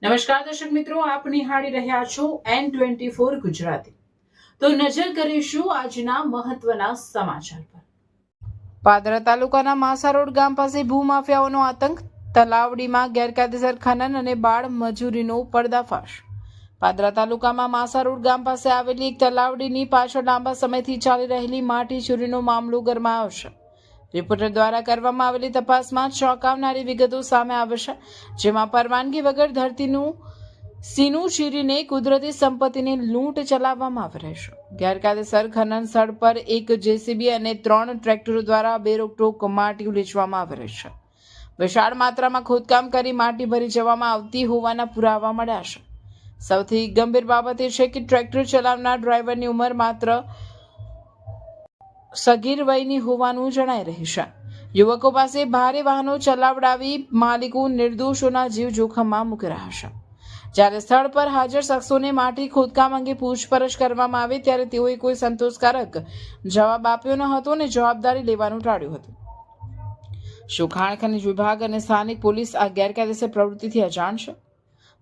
નમસ્કાર દર્શક મિત્રો, આપ નિહાળી રહ્યા છો N24 ગુજરાતી। તો નજર કરીશું આજના મહત્વના સમાચાર પર। પાદરા તાલુકાના માસા રોડ ગામ પાસે ભૂમાફિયાઓનો આતંક, તલાવડીમાં ગેરકાયદેસર ખનન અને બાળ મજૂરીનો પર્દાફાશ। પાદરા તાલુકામાં માસા રોડ ગામ પાસે આવેલી એક તલાવડીની પાછળ લાંબા સમયથી ચાલી રહેલી માટી ચોરીનો મામલો ગરમાયો છે। રિપોર્ટર દ્વારા કરવામાં આવેલી તપાસમાં ચોંકાવનારી વિગતો સામે આવે છે, જેમાં પરવાનગી વગર ધરતીનું સીનું ચીરીને કુદરતી સંપત્તિની લૂંટ ચલાવવામાં આવી રહી છે। ગેરકાયદેસર ખનન સ્થળ પર એક જેસીબી અને 3 ટ્રેક્ટરો દ્વારા બેરોકટોક માટી ઉલીચવામાં આવી રહી છે। વિશાળ માત્રામાં ખોદકામ કરી માટી ભરી જવામાં આવતી હોવાના પુરાવા મળ્યા છે। સૌથી ગંભીર બાબત એ છે કે ટ્રેક્ટર ચલાવનાર ડ્રાઈવરની ઉંમર માત્ર સગીર વયની હોવાનું જણાઈ રહ્યું છે। યુવકો પાસે ભારે વાહનો ચલાવડાવી માલિકો નિર્દોષોના જીવ જોખમમાં મૂકી રહ્યા છે। જ્યારે સ્થળ પર હાજર શખ્સોને માટી ખોદકામ અંગે પૂછપરછ કરવામાં આવી ત્યારે તેઓએ કોઈ સંતોષકારક જવાબ આપ્યો ન હતો અને જવાબદારી લેવાનું ટાળ્યું હતું। શું ખાણ ખનિજ વિભાગ અને સ્થાનિક પોલીસ આ ગેરકાયદેસર પ્રવૃત્તિથી અજાણ છે?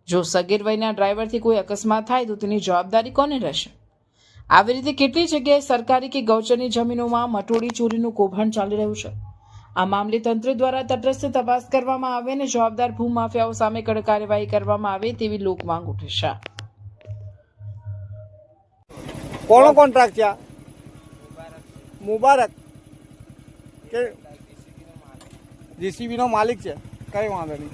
જો સગીર વયના ડ્રાઈવરથી કોઈ અકસ્માત થાય તો તેની જવાબદારી કોની રહેશે? આવી રીતે કેટલી જગ્યાએ સરકારી કે ગૌચરની જમીનોમાં મટોડી ચોરીનું કૌભાંડ ચાલી રહ્યું છે। આ મામલે તંત્ર દ્વારા તટસ્થ તપાસ કરવામાં આવે અને જવાબદાર ભૂમાફિયાઓ સામે કડક કાર્યવાહી કરવામાં આવે તેવી લોક માંગ ઉઠી છે। કોનો કોન્ટ્રાક્ટ છે? મુબારક કે જેસીબી નો માલિક છે? કઈ વાંધો નહીં।